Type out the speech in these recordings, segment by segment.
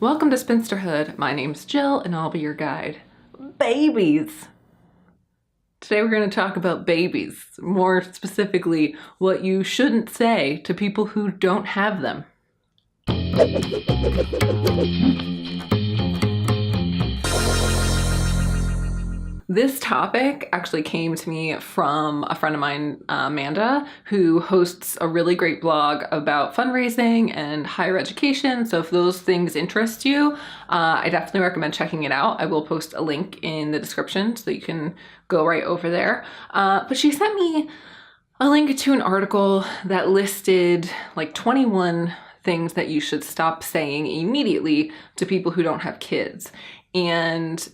Welcome to Spinsterhood. My name's Jill and I'll be your guide. Babies! Today we're going to talk about babies, more specifically what you shouldn't say to people who don't have them. This topic actually came to me from a friend of mine, Amanda, who hosts a really great blog about fundraising and higher education. So if those things interest you, I definitely recommend checking it out. I will post a link in the description so you can go right over there. But she sent me a link to an article that listed like 21 things that you should stop saying immediately to people who don't have kids. And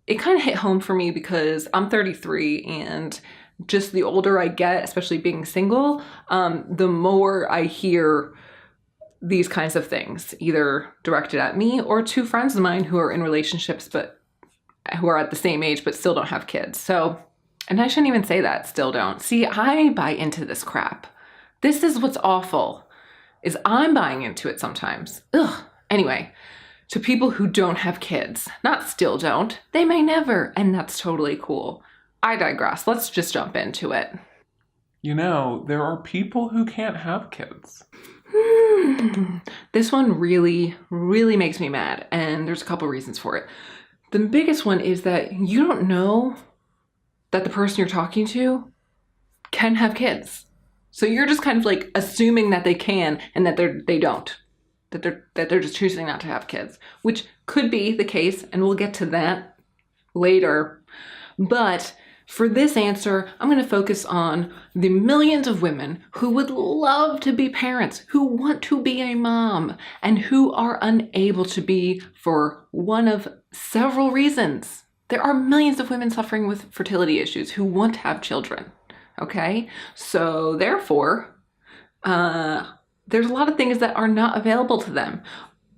it kind of hit home for me because I'm 33 and just the older I get, especially being single, the more I hear these kinds of things, either directed at me or to friends of mine who are in relationships but who are at the same age but still don't have kids. So, and I shouldn't even say that, still don't. See, I buy into this crap. This is what's awful, is I'm buying into it sometimes. Ugh. Anyway. To people who don't have kids, not still don't, they may never, and that's totally cool. I digress. Let's just jump into it. You know, there are people who can't have kids. This one really, really makes me mad, and there's a couple reasons for it. The biggest one is that you don't know that the person you're talking to can have kids. So you're just kind of like assuming that they can and that they don't. That they're just choosing not to have kids, which could be the case, and we'll get to that later. But for this answer, I'm going to focus on the millions of women who would love to be parents, who want to be a mom, and who are unable to be for one of several reasons. There are millions of women suffering with fertility issues who want to have children, okay? So therefore, there's a lot of things that are not available to them.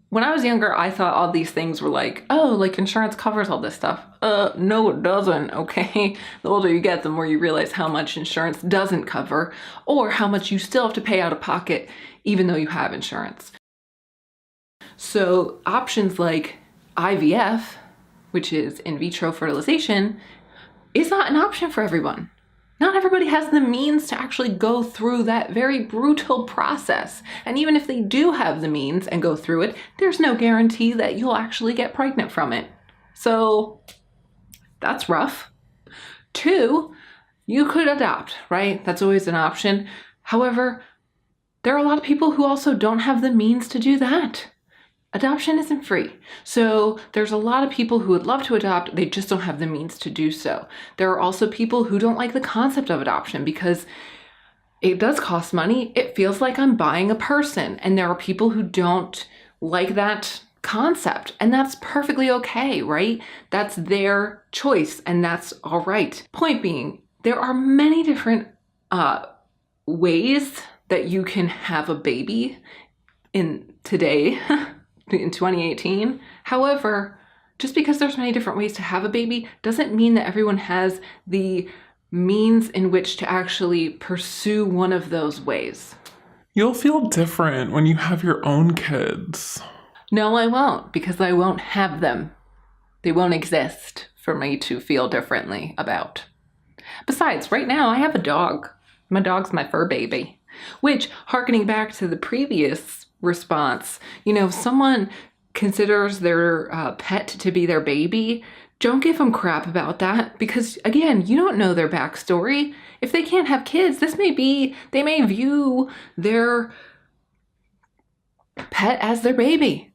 When I was younger, I thought all these things were like, oh, like insurance covers all this stuff. No, it doesn't, okay? The older you get, the more you realize how much insurance doesn't cover or how much you still have to pay out of pocket even though you have insurance. So options like IVF, which is in vitro fertilization, is not an option for everyone. Not everybody has the means to actually go through that very brutal process. And even if they do have the means and go through it, there's no guarantee that you'll actually get pregnant from it. So that's rough. 2, you could adopt, right? That's always an option. However, there are a lot of people who also don't have the means to do that. Adoption isn't free. So there's a lot of people who would love to adopt, they just don't have the means to do so. There are also people who don't like the concept of adoption because it does cost money. It feels like I'm buying a person. And there are people who don't like that concept. And that's perfectly okay, right? That's their choice and that's all right. Point being, there are many different ways that you can have a baby in today. In 2018. However, just because there's many different ways to have a baby doesn't mean that everyone has the means in which to actually pursue one of those ways. You'll feel different when you have your own kids. No, I won't, because I won't have them. They won't exist for me to feel differently about. Besides, right now I have a dog. My dog's my fur baby. Which, hearkening back to the previous response, you know, if someone considers their pet to be their baby, don't give them crap about that because, again, you don't know their backstory. If they can't have kids, they may view their pet as their baby.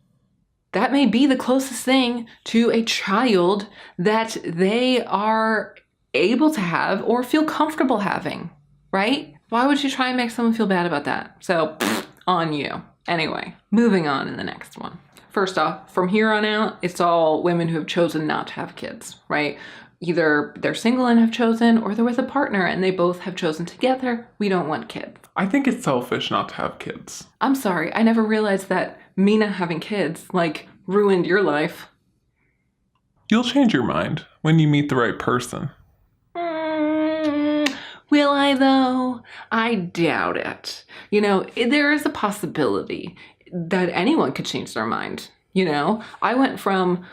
That may be the closest thing to a child that they are able to have or feel comfortable having, right? Why would you try and make someone feel bad about that? So, on you. Anyway, moving on in the next one. First off, from here on out, it's all women who have chosen not to have kids, right? Either they're single and have chosen, or they're with a partner and they both have chosen together, we don't want kids. I think it's selfish not to have kids. I'm sorry, I never realized that me not having kids, like, ruined your life. You'll change your mind when you meet the right person. Will I though? I doubt it. You know, there is a possibility that anyone could change their mind I went from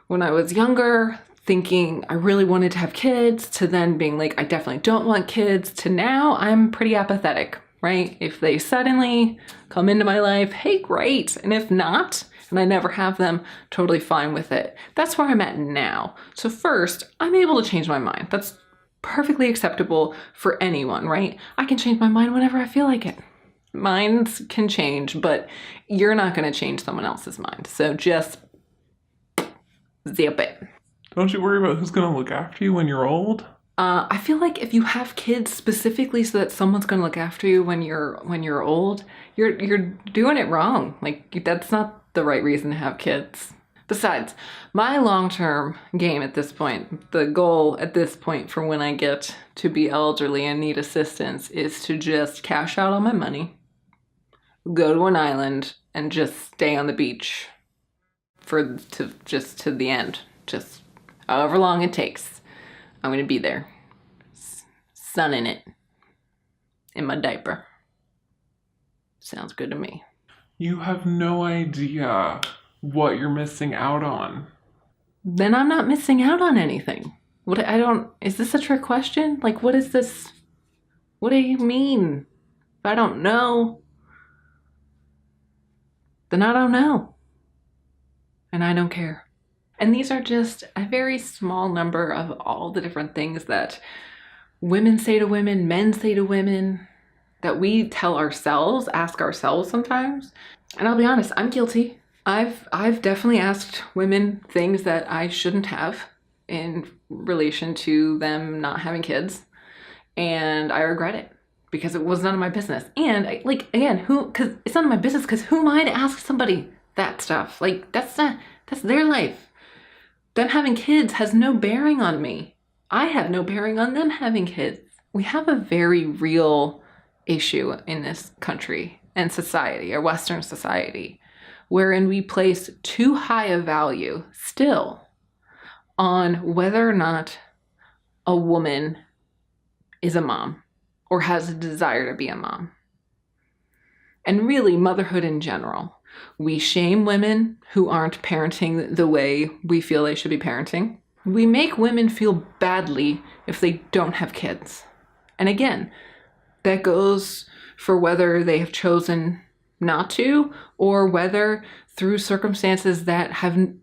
when I was younger thinking I really wanted to have kids to then being like, I definitely don't want kids, to now I'm pretty apathetic, right? If they suddenly come into my life, hey, great. And if not, and I never have them, totally fine with it. That's where I'm at now. So first, I'm able to change my mind. That's perfectly acceptable for anyone, right? I can change my mind whenever I feel like it. Minds can change, but you're not going to change someone else's mind. So just zip it. Don't you worry about who's going to look after you when you're old? I feel like if you have kids specifically so that someone's going to look after you when you're old, you're doing it wrong. Like, that's not the right reason to have kids. Besides, my long-term game at this point, the goal at this point for when I get to be elderly and need assistance, is to just cash out all my money, go to an island, and just stay on the beach to the end. Just however long it takes. I'm going to be there, sunning it in my diaper. Sounds good to me. You have no idea what you're missing out on. Then I'm not missing out on anything. Is this a trick question? Like, what is this? What do you mean? If I don't know, then I don't know. And I don't care. And these are just a very small number of all the different things that women say to women, men say to women, that we tell ourselves, ask ourselves sometimes. And I'll be honest, I'm guilty. I've definitely asked women things that I shouldn't have in relation to them not having kids. And I regret it because it was none of my business. And because it's none of my business, because who am I to ask somebody that stuff? Like, that's their life. Them having kids has no bearing on me. I have no bearing on them having kids. We have a very real issue in this country and society, or Western society, wherein we place too high a value still on whether or not a woman is a mom or has a desire to be a mom. And really, motherhood in general. We shame women who aren't parenting the way we feel they should be parenting. We make women feel badly if they don't have kids. And again, that goes for whether they have chosen not to, or whether through circumstances that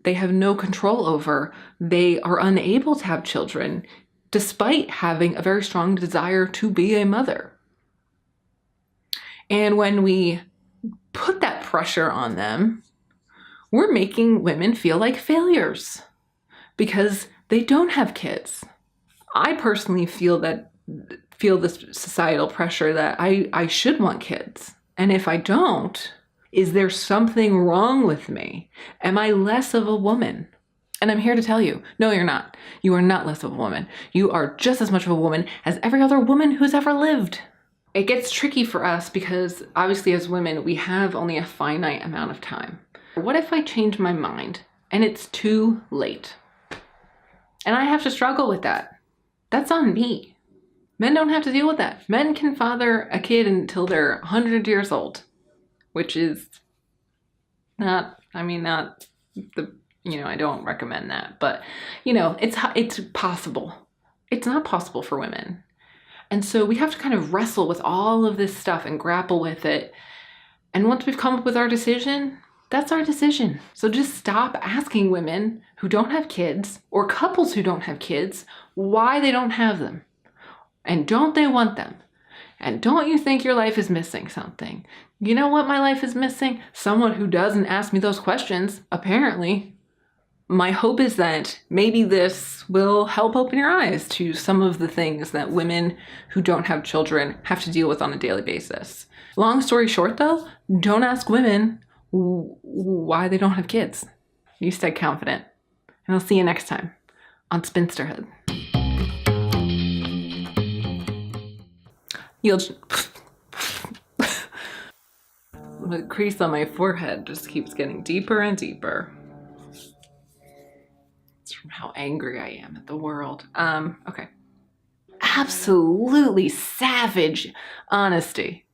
they have no control over, they are unable to have children, despite having a very strong desire to be a mother. And when we put that pressure on them, we're making women feel like failures because they don't have kids. I personally feel this societal pressure that I should want kids. And if I don't, is there something wrong with me? Am I less of a woman? And I'm here to tell you, no, you're not. You are not less of a woman. You are just as much of a woman as every other woman who's ever lived. It gets tricky for us because obviously as women, we have only a finite amount of time. What if I change my mind and it's too late? And I have to struggle with that. That's on me. Men don't have to deal with that. Men can father a kid until they're 100 years old, which is I don't recommend that, but it's possible. It's not possible for women. And so we have to kind of wrestle with all of this stuff and grapple with it. And once we've come up with our decision, that's our decision. So just stop asking women who don't have kids or couples who don't have kids why they don't have them. And don't they want them? And don't you think your life is missing something? You know what my life is missing? Someone who doesn't ask me those questions, apparently. My hope is that maybe this will help open your eyes to some of the things that women who don't have children have to deal with on a daily basis. Long story short, though, don't ask women why they don't have kids. You stay confident. And I'll see you next time on Spinsterhood. The crease on my forehead just keeps getting deeper and deeper. It's from how angry I am at the world. Okay. Absolutely savage honesty.